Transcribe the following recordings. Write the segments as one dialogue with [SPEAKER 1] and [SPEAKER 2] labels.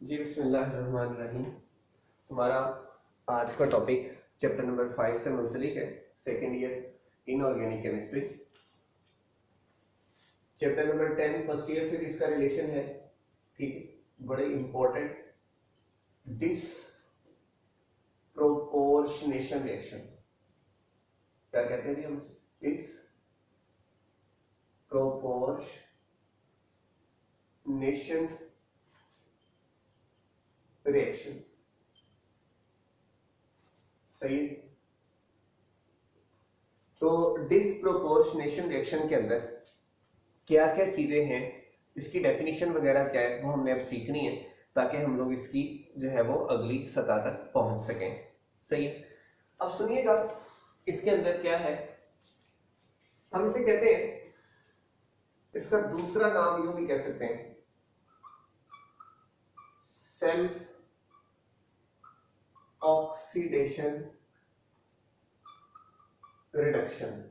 [SPEAKER 1] जी बिस्मिल्लाहिर्रहमानिर्रहीम। हमारा आज का टॉपिक चैप्टर नंबर 5 से मुंसलिक है, second year inorganic chemistry. Chapter number 10 first year से इसका रिलेशन है, ठीक है, बड़े इंपॉर्टेंट डिसप्रोपोर्शनेशन रिएक्शन। क्या कहते हैं जी हम? डिसप्रोपोर्शनेशन रिएक्शन, सही है। तो डिसप्रोपोर्शनेशन रिएक्शन के अंदर क्या क्या चीजें हैं, इसकी डेफिनेशन वगैरह क्या है, वो हमने अब सीखनी है ताकि हम लोग इसकी जो है वो अगली सतह तक पहुंच सकें। सही है। अब सुनिएगा, इसके अंदर क्या है, हम इसे कहते हैं, इसका दूसरा नाम यूं भी कह सकते हैं, सेल्फ ऑक्सीडेशन रिडक्शन,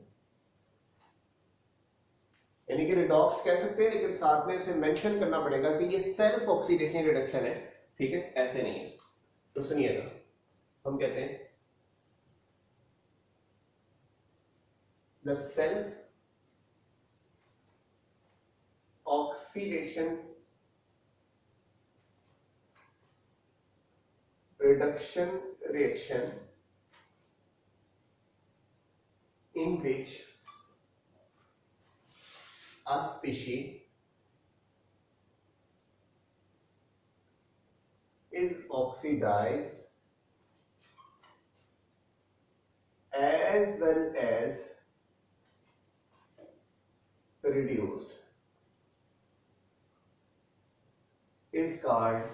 [SPEAKER 1] यानी कि रिडॉक्स कह सकते हैं, लेकिन साथ में उसे मेंशन करना पड़ेगा कि ये सेल्फ ऑक्सीडेशन रिडक्शन है, ठीक है, ऐसे नहीं है। तो सुनिएगा, हम कहते हैं the self oxidation reduction reaction in which a species is oxidized as well as reduced is called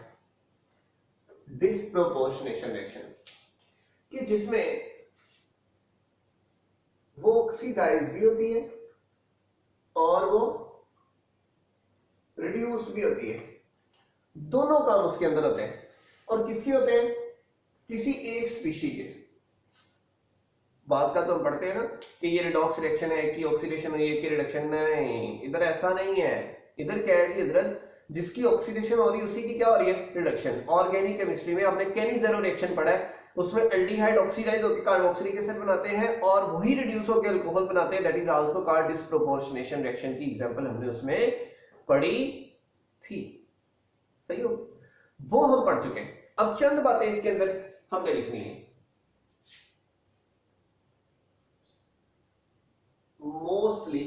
[SPEAKER 1] disproportionation reaction, कि जिसमें वो ऑक्सीडाइज भी होती है और वो रिड्यूस्ड भी होती है, दोनों काम उसके अंदर होते हैं। और किसके होते हैं? किसी एक स्पीशी के। बात का तो हम पढ़ते हैं ना कि ये रिडॉक्स रिएक्शन है, एक की ऑक्सीडेशन हुई, एक की रिडक्शन। नहीं, इधर ऐसा नहीं है। इधर क्या है कि इधर जिसकी ऑक्सीडेशन हो रही है उसी की क्या हो रही है? रिडक्शन। ऑर्गेनिक केमिस्ट्री में आपने केनी-ज़ेरो रिएक्शन पढ़ा है, उसमें एल्डिहाइड ऑक्सीडाइज होकर कार्बोक्सिलिक एसिड बनाते हैं और वही रिड्यूस होकर अल्कोहल बनाते हैं, that is also called disproportionation reaction. की एग्जांपल हमने उसमें पढ़ी थी, सही हो, वो हम पढ़ चुके हैं। अब चंद बातें इसके अंदर हमने लिखनी है। Mostly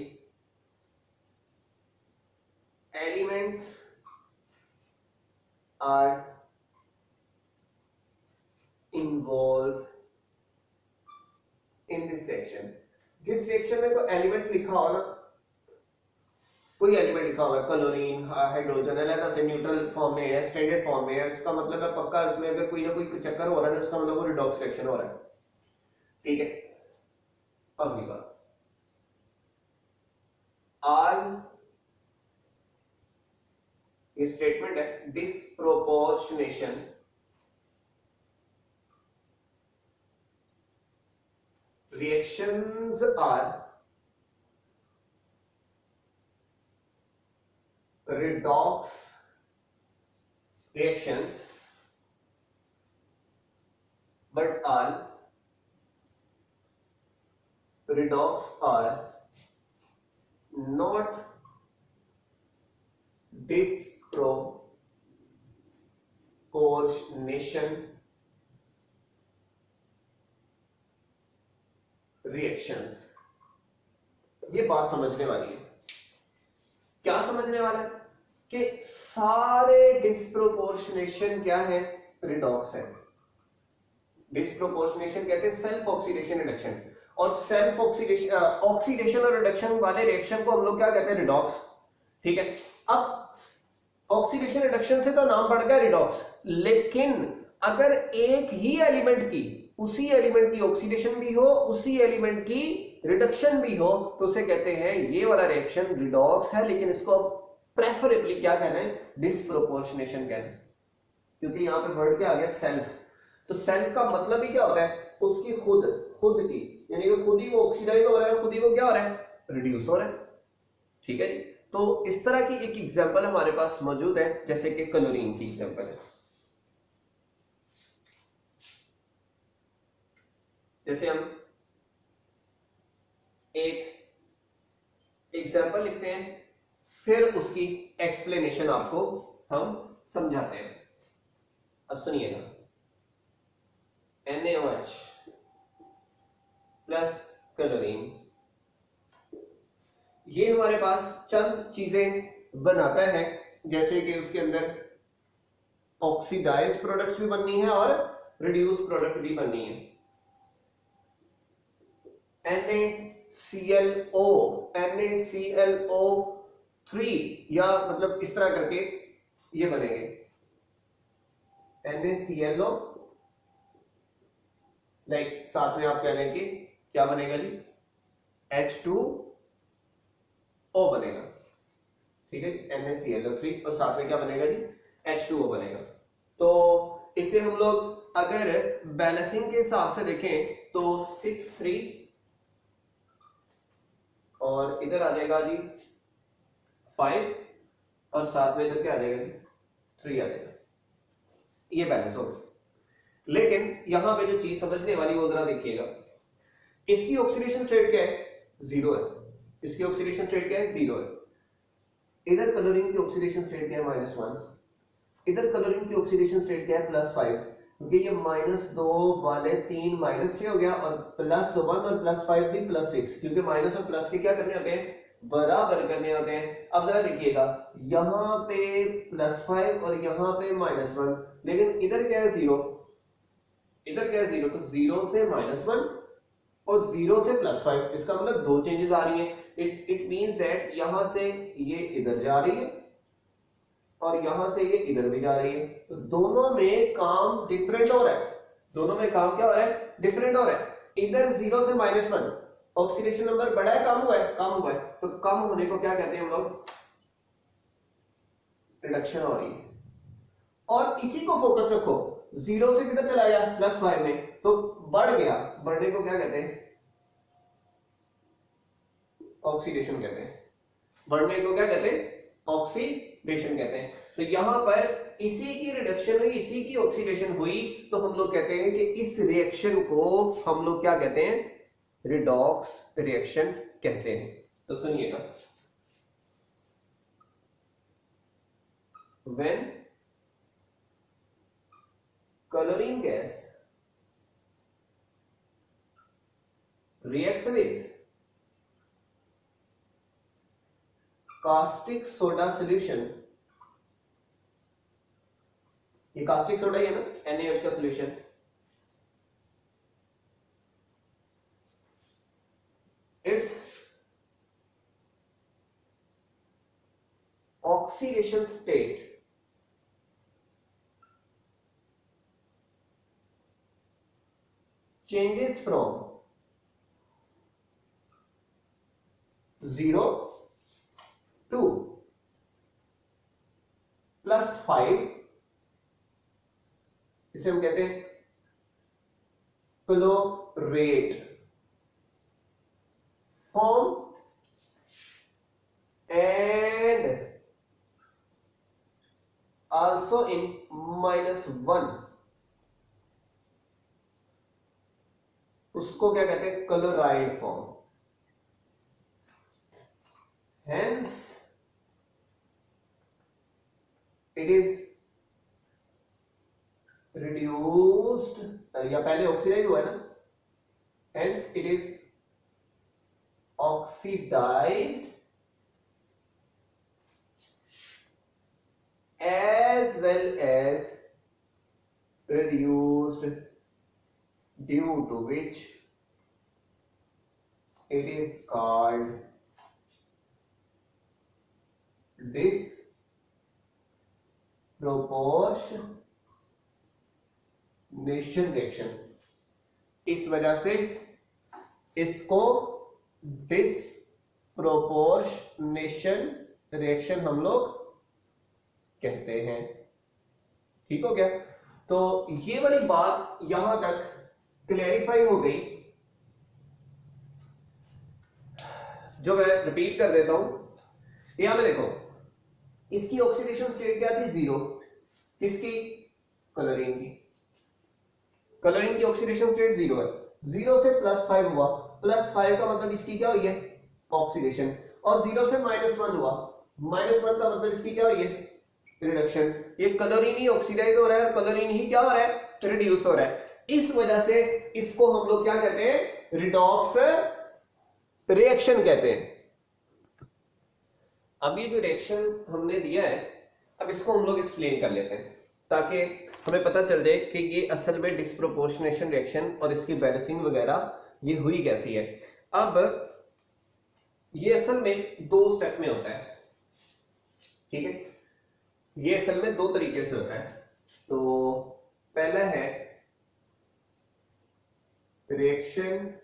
[SPEAKER 1] elements are involved in this reaction। जिस रिएक्शन में कोई एलिमेंट लिखा हो ना, कोई एलिमेंट लिखा हुआ है, क्लोरीन, हाइड्रोजन, अलग से न्यूट्रल फॉर्म में है, स्टैंडर्ड फॉर्म में है, उसका मतलब है पक्का उसमें अगर कोई ना कोई चक्कर हो रहा है, उसका मतलब वो रिडॉक्स रिएक्शन हो रहा है, ठीक है। अगली बात, ऑल, ये स्टेटमेंट है, disproportionation reactions are redox reactions, but all redox are not disproportionation reactions. ये बात समझने वाली है। क्या समझने वाला है? कि सारे डिसप्रोपोर्शनेशन क्या है? रिडॉक्स है। डिसप्रोपोर्शनेशन कहते हैं सेल्फ ऑक्सीडेशन रिडक्शन, और सेल्फ ऑक्सीडेशन ऑक्सीडेशन और रिडक्शन वाले रिएक्शन को हम लोग क्या कहते हैं? रिडॉक्स, ठीक है। अब ऑक्सीडेशन रिडक्शन से तो नाम पड़ गया रिडॉक्स, लेकिन अगर एक ही एलिमेंट की, उसी एलिमेंट की ऑक्सीडेशन भी हो, उसी एलिमेंट की रिडक्शन भी हो, तो उसे कहते हैं ये वाला रिएक्शन रिडॉक्स है, लेकिन इसको प्रेफरेबली क्या कहना है? डिसप्रोपोर्शनेशन कहना है, क्योंकि यहां पे वर्ड क्या आ गया? सेल्फ। तो सेल्फ का मतलब ही क्या होता है? उसकी खुद की, यानी कि खुद ही वो ऑक्सीडाइज हो रहा है, खुद ही वो क्या हो रहा है? रिड्यूस हो रहा है, ठीक है जी। तो इस तरह की एक एग्जांपल हमारे पास मौजूद है, जैसे कि क्लोरीन की एग्जांपल है। जैसे हम एक एग्जाम्पल लिखते हैं, फिर उसकी एक्सप्लेनेशन आपको हम समझाते हैं। अब सुनिएगा, NaOH प्लस क्लोरीन, ये हमारे पास चंद चीजें बनाता है, जैसे कि उसके अंदर ऑक्सीडाइज्ड प्रोडक्ट्स भी बननी है और रिड्यूस प्रोडक्ट भी बननी है। NaClO, NaClO3 या मतलब इस तरह करके ये बनेंगे, NaClO, लाइक साथ में आप कह रहे हैं कि क्या बनेगा जी, H2O बनेगा, ठीक है, NaClO3 और साथ में क्या बनेगा जी, H2O बनेगा। तो इसे हम लोग अगर बैलेंसिंग के हिसाब से देखें तो 6-3 और इधर आ जाएगा जी 5 और साथ में इधर क्या आ जाएगा जी 3 आ जाएगा, ये बैलेंस होगा। लेकिन यहां पे जो चीज समझने वाली वो जरा देखिएगा, इसकी ऑक्सीडेशन स्टेट क्या है, 0 है, इसकी ऑक्सीडेशन स्टेट क्या है, 0 है। इधर क्लोरीन की ऑक्सीडेशन स्टेट क्या है, -1, इधर क्लोरीन की ऑक्सीडेशन स्टेट क्या है, +5, क्योंकि ये -2 वाले 3 -6 हो गया और +1 और +5 भी +6, क्योंकि माइनस और प्लस के क्या करने होते हैं, बराबर करने होते हैं। अब जरा देखिएगा, यहां पे +5 और यहां पे -1, लेकिन इधर क्या है 0, इधर क्या है 0, तो 0 से -1 और 0 से +5, इसका मतलब 2 चेंजेस आ रही हैं। इट मींस दैट यहां से ये इधर जा रही है और यहां से ये इधर भी जा रही है, तो दोनों में काम डिफरेंट हो रहा है, दोनों में काम क्या हो रहा है, डिफरेंट हो रहा है। इधर 0 से -1 ऑक्सीडेशन नंबर बढ़ा है, कम हुआ है, कम हुआ है, तो कम होने को क्या कहते हैं हम लोग, रिडक्शन हो रही है। और इसी को फोकस रखो, 0 से किधर चला गया, +5 में, तो बढ़ गया, बढ़ने को क्या कहते हैं, ऑक्सीडेशन कहते हैं, बढ़ने को क्या कहते हैं, ऑक्सीडेशन कहते हैं। तो यहां पर इसी की रिडक्शन हुई, इसी की ऑक्सीडेशन हुई, तो हम लोग कहते हैं कि इस रिएक्शन को हम लोग क्या कहते हैं, रिडॉक्स रिएक्शन कहते हैं। तो सुनिएगा, when chlorine gas react with caustic soda solution, ये कास्टिक सोडा ही है ना, NaOH का solution, it's oxidation state changes from 0 to +5, इसे हम कहते हैं chlorate form and also in -1, उसको क्या कहते हैं, chloride form. Hence it is reduced, या पहले ऑक्सीडाइज हुआ है ना, hence it is oxidised as well as reduced, due to which it is called disproportionation reaction। इस वजह से इसको डिसप्रोपोर्शनेशन रिएक्शन हम लोग कहते हैं। ठीक हो गया, तो ये वाली बात यहां तक क्लैरिफाई हो गई। जो मैं रिपीट कर देता हूं, यहां पे देखो, इसकी ऑक्सीडेशन स्टेट क्या थी, 0, किसकी, क्लोरीन की, क्लोरीन की ऑक्सीडेशन स्टेट 0 है, 0 से +5 हुआ, +5 का मतलब इसकी क्या हुई है, ऑक्सीडेशन, और 0 से -1 हुआ, -1 का मतलब इसकी क्या हुई है, रिडक्शन। ये क्लोरीन ही ऑक्सीडाइज हो रहा है, क्लोरीन ही क्या हो रहा है, रिड्यूस हो रहा है। इस वजह से इसको हम लोग क्या कहते हैं, रिडॉक्स रिएक्शन कहते हैं। अब ये जो रिएक्शन हमने दिया है, अब इसको हम लोग एक्सप्लेन कर लेते हैं ताकि हमें पता चल जाए कि ये असल में डिस्प्रोपोर्शनेशन रिएक्शन और इसकी बैलेंसिंग वगैरह ये हुई कैसी है। अब ये असल में 2 स्टेप में होता है, ठीक है। ये असल में 2 तरीके से होता है। तो पहला है reaction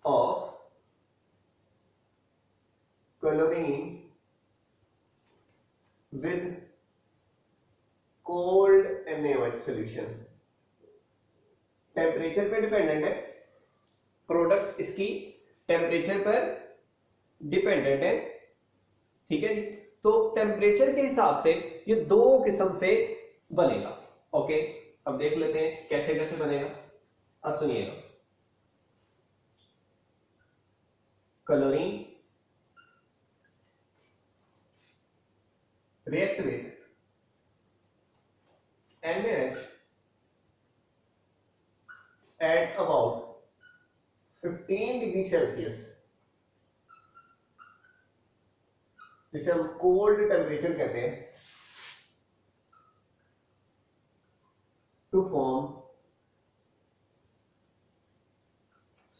[SPEAKER 1] of chlorine with cold NaOH solution. Temperature पे डिपेंडेंट है, प्रोडक्ट्स इसकी टेम्परेचर पर डिपेंडेंट है, ठीक है जी। तो टेम्परेचर के हिसाब से ये 2 किस्म से बनेगा। ओके, अब देख लेते हैं कैसे कैसे बनेगा। अब सुनिएगा, chlorine react with NaH at about 15 degree Celsius, जिसे हम कोल्ड टेम्परेचर कहते हैं, to form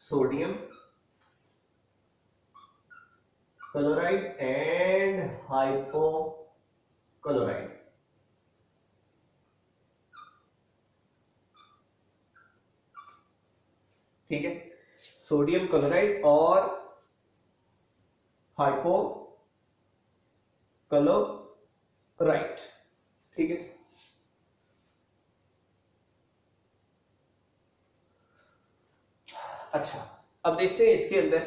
[SPEAKER 1] sodium chloride and hypochloride. ठीक है, सोडियम क्लोराइड और हाइपोक्लोराइड, ठीक है। अच्छा, अब देखते हैं इसके अंदर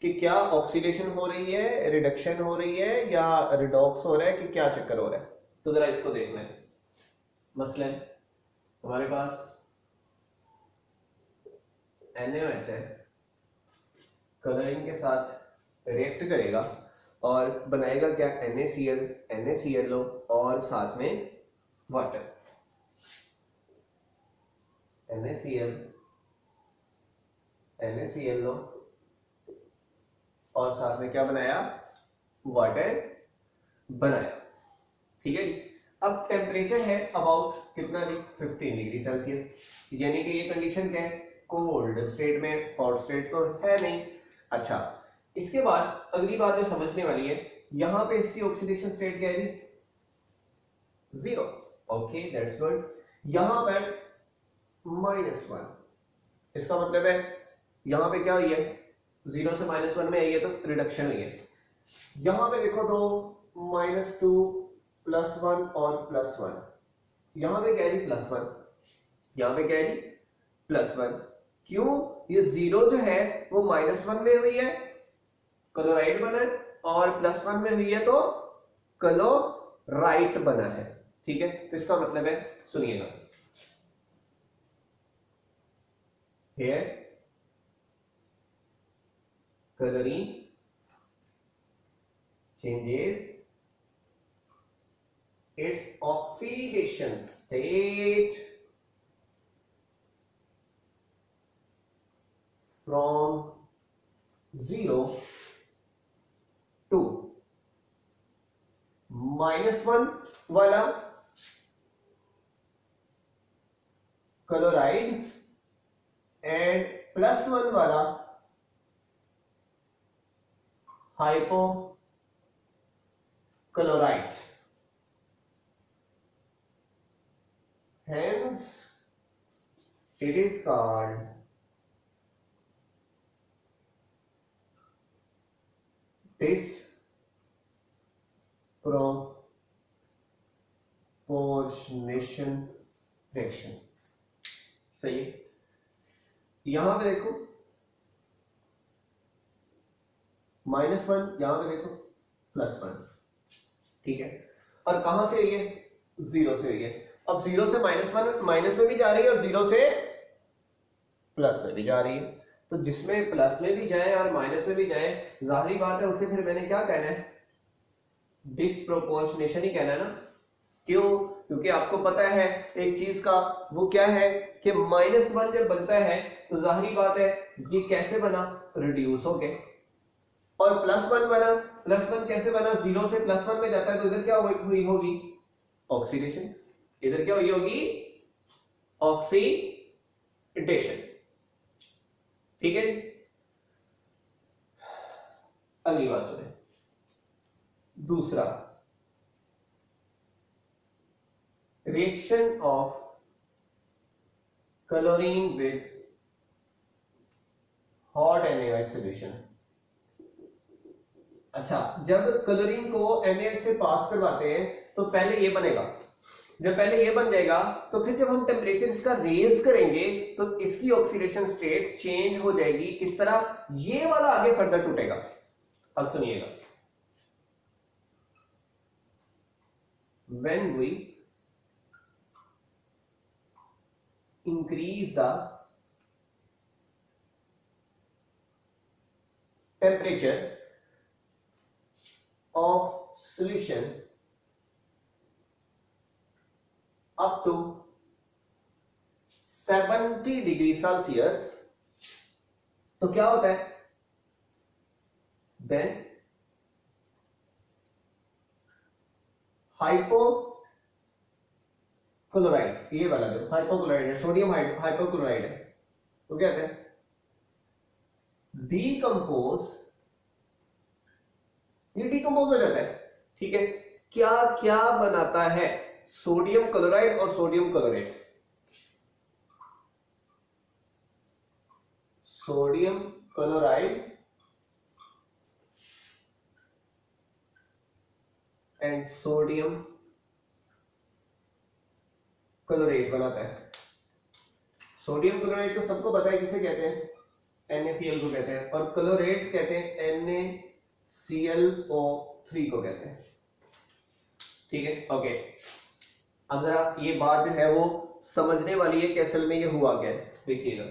[SPEAKER 1] कि क्या ऑक्सीडेशन हो रही है, रिडक्शन हो रही है, या रिडॉक्स हो रहा है, कि क्या चक्कर हो रहा है। तो जरा इसको देखना है। मसलन हमारे पास NaOH है, क्लोरीन के साथ रिएक्ट करेगा और बनाएगा क्या, NaCl, NaClO और साथ में वाटर, NaCl, NaClO और साथ में क्या बनाया, वाटर बनाया, ठीक है जी। अब टेम्परेचर है अबाउट कितना जी, 15 डिग्री सेल्सियस, यानी कि ये कंडीशन क्या है, कोल्ड स्टेट में, हॉट स्टेट तो है नहीं। अच्छा, इसके बाद अगली बात जो समझने वाली है, यहां पे इसकी ऑक्सीडेशन स्टेट क्या है जी, 0। Okay, that's good. यहां पर -1, इसका मतलब है यहां पे क्या हुई है, 0 से -1 में आई है तो रिडक्शन हुई है। यहां पे देखो तो -2 +1 और +1, यहां पे क्या है जी, +1, यहां पे क्या है जी, +1। क्यों, ये 0 जो है वो -1 में हुई है, क्लोराइड बना है, और +1 में हुई है तो क्लोराइट बना है, ठीक है। तो इसका मतलब है, सुनिएगा, here chlorine changes its oxidation state from 0 to -1 वाला क्लोराइड एंड +1 वाला hypochlorite. Hence, it is called disproportionation reaction। सही है। यहां पे देखो -1, यहां पे देखो +1, ठीक है। और कहां से ये 0 से हुई है। अब 0 से -1 माइनस में भी जा रही है और 0 से प्लस में भी जा रही है। तो जिसमें प्लस में भी जाए और माइनस में भी जाए, जाहिर बात है उसे फिर मैंने क्या कहना है, डिसप्रोपोर्शनेशन ही कहना है ना। क्यों? क्योंकि आपको पता है एक चीज का, वो क्या है कि -1 जब बनता है तो जाहिर बात है ये कैसे बना, रिड्यूस हो गए। और +1 बना, +1 कैसे बना, 0 से +1 में जाता है, तो इधर क्या हुई होगी, ऑक्सीडेशन। इधर क्या हुई होगी, ऑक्सीडेशन। ठीक है, अगली बात सुने। दूसरा, reaction of chlorine with hot NaOH solution. अच्छा, जब क्लोरीन को NaOH से पास करवाते हैं तो पहले ये बनेगा, जब पहले ये बन जाएगा तो फिर जब हम टेम्परेचर इसका रेज करेंगे तो इसकी ऑक्सीडेशन स्टेट चेंज हो जाएगी। किस तरह, ये वाला आगे फर्दर टूटेगा। अब सुनिएगा, when we increase the temperature of solution up to 70 degree Celsius, तो क्या होता है, देन हाइपोक्लोराइड, ये वाला जो हाइपोक्लोराइड है, सोडियम हाइपोक्लोराइड है, तो क्या कहते हैं, डीकंपोज, ये डीकंपोज हो जाता है। ठीक है, क्या क्या बनाता है, सोडियम क्लोराइड और sodium chloride, sodium chloride and sodium chlorate बनाता है। सोडियम क्लोराइड तो सबको पता है किसे कहते हैं, NaCl को कहते हैं, और क्लोरेट कहते हैं NaClO3 को कहते हैं। ठीक है, ओके। अब जरा ये बात जो है वो समझने वाली है कि असल में ये हुआ क्या है। देखिएगा,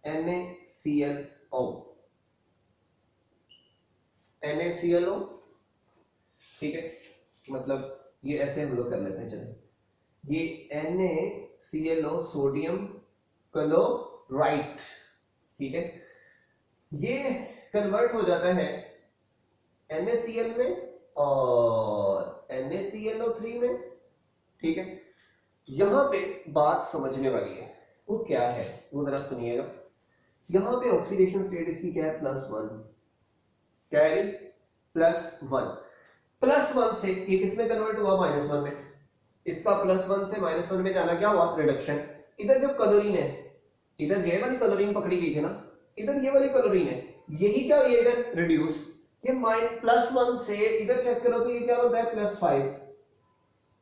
[SPEAKER 1] NaClO, ठीक है, मतलब ये ऐसे हम लोग कर लेते हैं। चलो, ये NaClO सोडियम क्लोराइड, ठीक है, ये कन्वर्ट हो जाता है NaCl में और NaClO3 में। ठीक है, यहां पे बात समझने वाली है, वो क्या है वो जरा सुनिएगा। यहां पे ऑक्सीडेशन स्टेट इसकी क्या है, +1, क्या है, +1। +1 से ये किसमें कन्वर्ट हुआ, -1 में। इसका +1 से -1 में जाना क्या हुआ, रिडक्शन। इधर जब क्लोरीन है, इधर ये वाली क्लोरीन पकड़ी गई थी ना, इधर ये वाली क्लोरीन है, यही क्या हुई है इधर, रिड्यूस। ये +1 से इधर चेक करो तो ये क्या होता है, +5।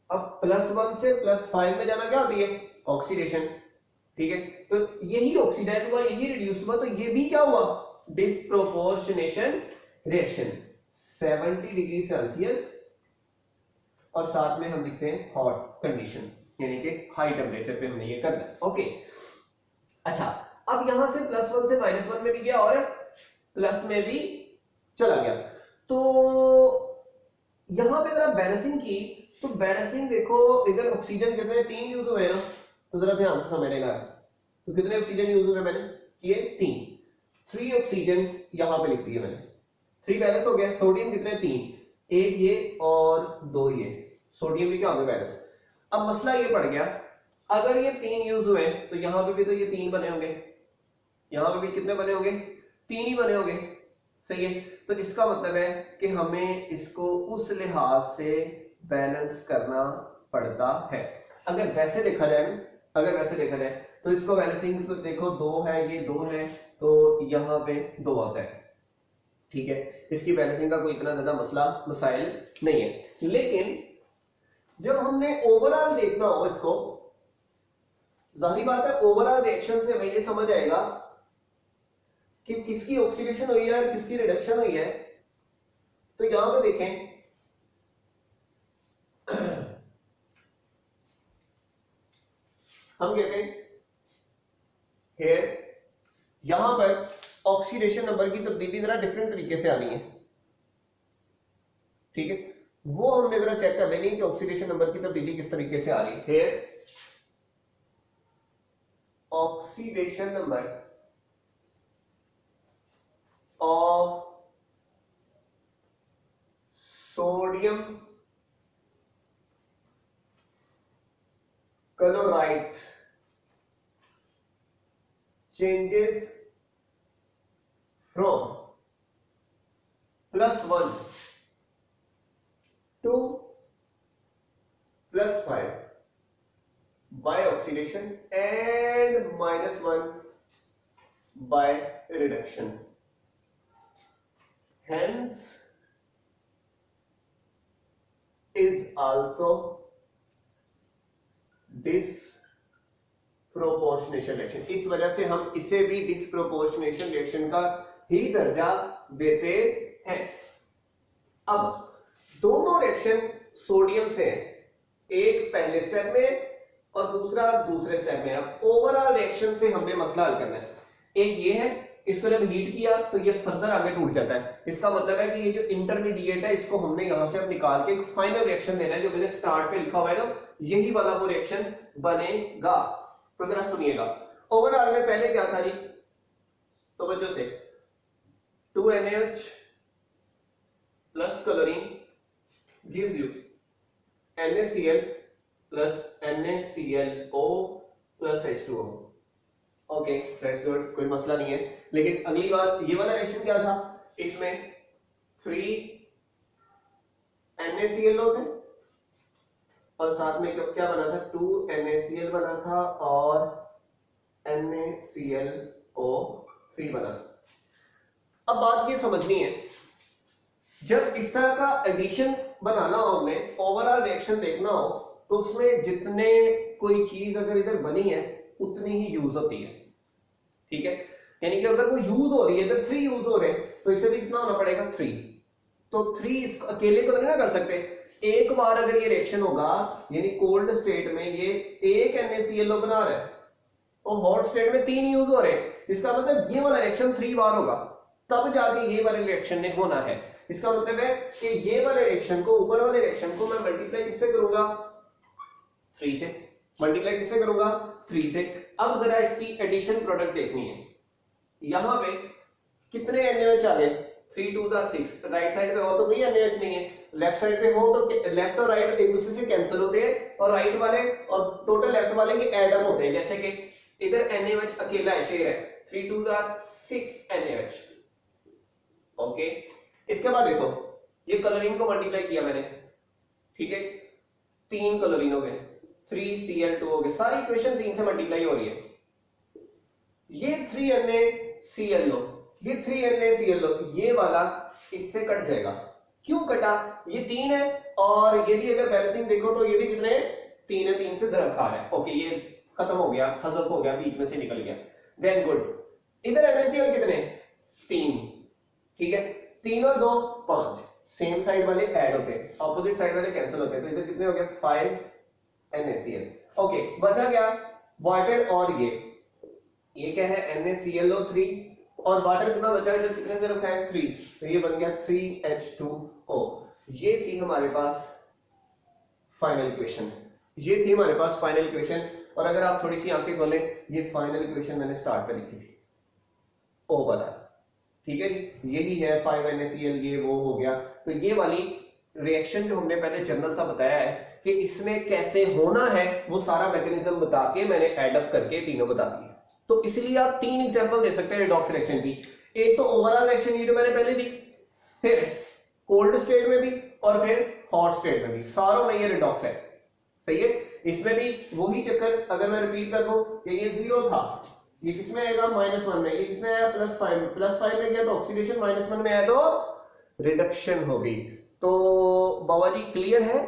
[SPEAKER 1] अब +1 से +5 में जाना क्या होती है, ऑक्सीडेशन। ठीक है, तो यही ऑक्सीडाइज हुआ, यही रिड्यूस हुआ, तो ये भी क्या हुआ, डिसप्रोपोर्शनेशन रिएक्शन। 70 डिग्री सेल्सियस और साथ में हम लिखते हैं हॉट कंडीशन, यानी कि हाई टेम्परेचर पे हमने ये करना है। ओके, अच्छा, अब यहां से +1 से -1 में भी गया और प्लस में भी चला गया। तो यहां पे अगर आप बैलेंसिंग की तो बैलेंसिंग देखो, इधर ऑक्सीजन कितने, 3 यूज हुए ना, तो जरा ध्यान से समझेगा। तो कितने ऑक्सीजन यूज हुए मैंने किए, 3 ऑक्सीजन यहां पे लिख दिए मैंने, 3 बैलेंस हो गया। सोडियम कितने, 3, 1 ये और 2 ये, सोडियम भी क्या हो गया, बैलेंस। अब मसला ये पड़ गया, अगर ये 3 यूज हुए तो यहां पे भी तो ये 3 बने होंगे, यहां पे भी कितने बने होंगे, 3 ही बने होंगे। सही है, तो इसका मतलब है कि हमें इसको उस लिहाज से बैलेंस करना पड़ता है। अगर वैसे देखा जाए तो इसको बैलेंसिंग तो देखो 2 है, ये 2 है, तो यहां पे 2 आता है। ठीक है, इसकी बैलेंसिंग का कोई इतना ज्यादा मसाइल नहीं है। लेकिन जब हमने ओवरऑल देखना हो इसको, जाहिर बात है ओवरऑल रिएक्शन से हमें ये समझ आएगा कि किसकी ऑक्सीडेशन हुई है और किसकी रिडक्शन हुई है। तो यहां पे देखें, हम कहते हैं हेयर यहां पर ऑक्सीडेशन नंबर की तब्दीली जरा डिफरेंट तरीके से आनी है, ठीक है, वो हमने जरा चेक कर लेनी है कि ऑक्सीडेशन नंबर की तब्दीली किस तरीके से आ रही है। Here oxidation number of sodium chloride changes from +1 to +5 by oxidation and -1 by reduction. Hence is also disproportionation reaction. इस वजह से हम इसे भी डिसप्रोपोर्शनेशन रिएक्शन का ही दर्जा देते हैं। अब दोनों रिएक्शन सोडियम से हैं, एक पहले स्टेप में और दूसरा दूसरे स्टेप में। अब ओवरऑल रिएक्शन से हमने मसला हल करना है। एक ये है, इसको जब हीट किया तो ये फर्दर आगे टूट जाता है। इसका मतलब है कि ये जो इंटरमीडिएट है इसको हमने यहां से अब निकाल के एक फाइनल रिएक्शन देना है, जो मैंने स्टार्ट पे लिखा हुआ है ना, यही वाला वो रिएक्शन बनेगा। तो जरा सुनिएगा, ओवरऑल में पहले क्या था जी, तो बच्चों से 2NaOH plus chlorine gives you NaCl plus NaClO plus H2O। Okay that's good, कोई मसला नहीं है। लेकिन अगली बात, ये वाला रिएक्शन क्या था, इसमें 3 NaClO थे और साथ में क्या बना था, 2 NaCl बना था और NaClO3 बना था। अब बात ये समझनी है, जब इस तरह का एडिशन बनाना हो, हमें ओवरऑल रिएक्शन देखना हो, तो उसमें जितने कोई चीज अगर इधर बनी है उतनी ही यूज होती है, ठीक है। यानी कि अगर कोई यूज हो रही है, इधर 3 यूज हो रहे हैं, तो इसे भी कितना होना पड़ेगा, 3। तो 3 अकेले को नहीं ना कर सकते। एक बार अगर ये रिएक्शन होगा, यानी कोल्ड स्टेट में ये एक NaClO बना रहा है और हॉट स्टेट में 3 यूज हो रहे हैं, इसका मतलब ये वाला रिएक्शन 3 बार होगा, तब जाके ये वाले रिएक्शन ने होना है। इसका मतलब है कि ये वाले रिएक्शन को, ऊपर वाले रिएक्शन को मैं मल्टीप्लाई किससे करूंगा, 3 से। मल्टीप्लाई किससे करूंगा, 3 से। अब जरा इसकी एडिशन प्रोडक्ट देखनी है। यहां पे कितने NaOH आ गए, 3 2 6। राइट साइड पे हो तो कोई NaOH नहीं है, लेफ्ट साइड पे हो तो लेफ्ट और राइट एक दूसरे से कैंसिल होते हैं, और राइट वाले और टोटल लेफ्ट वाले के एड अप होते हैं। जैसे कि इधर NaOH अकेला है, शेयर है, 3 2 6 NaOH। ओके, इसके बाद देखो, ये क्लोरीन को मल्टीप्लाई किया मैंने, ठीक है, 3 क्लोरीन हो गए, 3Cl2 हो गए, सारी इक्वेशन 3 से मल्टीप्लाई हो रही है। ये 3 NaClO, ये 3 NaClO, ये वाला इससे कट जाएगा। क्यों कटा, ये 3 है और ये भी अगर बैलेंसिंग देखो तो ये भी कितने 3 है, 3 से ज़रब खा है। ओके, ये खत्म हो गया, हज़फ हो गया, बीच में से निकल गया, देन गुड। इधर NaCl कितने, 3, ठीक है, 3 और 2 5, सेम साइड वाले ऐड होते हैं, ऑपोजिट साइड वाले कैंसिल होते हैं, तो इधर कितने हो गए, 5 NaCl। ओके, बचा क्या, वाटर और ये क्या है, NaClO3, और वाटर कितना बचा, इधर कितने से रखा है, 3, तो ये बन गया 3H2O। ये थी हमारे पास फाइनल इक्वेशन, ये थी हमारे पास फाइनल इक्वेशन। और अगर आप थोड़ी सी आंखें खोलें, ये फाइनल इक्वेशन मैंने स्टार्ट पे लिखी थी, ओ वाला, ठीक है जी, यही है 5 NaCl, ये वो हो गया। तो ये वाली रिएक्शन जो हमने पहले जनरल सा बताया है कि इसमें कैसे होना है, वो सारा मैकेनिज्म बता के मैंने एड अप करके तीनों बता दिए। तो इसलिए आप 3 एग्जांपल दे सकते हैं रिडॉक्स रिएक्शन की। एक तो ओवरऑल रिएक्शन ये जो मैंने पहले दी, फिर कोल्ड स्टेट में भी और फिर हॉट स्टेट में भी, सारों में ये रिडॉक्स है, सही है। इसमें भी वही चक्कर, अगर मैं रिपीट कर दूं कि ये 0 था, ये किसमें आएगा, -1 में, ये किसमें आया, +5 में, +5 में गया तो ऑक्सीडेशन, -1 में आया तो रिडक्शन होगी। तो बाबा जी क्लियर है,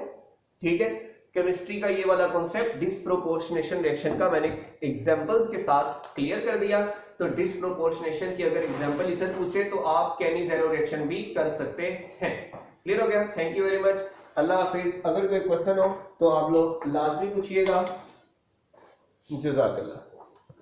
[SPEAKER 1] ठीक है। केमिस्ट्री का ये वाला कॉन्सेप्ट डिसप्रोपोर्शनेशन रिएक्शन का मैंने एग्जांपल्स के साथ क्लियर कर दिया। तो डिसप्रोपोर्शनेशन की अगर एग्जांपल इधर पूछे तो आप केनी-ज़ेरो रिएक्शन भी कर सकते हैं। क्लियर हो गया, थैंक यू वेरी मच, अल्लाह हाफिज। अगर कोई क्वेश्चन हो तो आप लोग लाजमी पूछिएगा, जज़ाकल्लाह।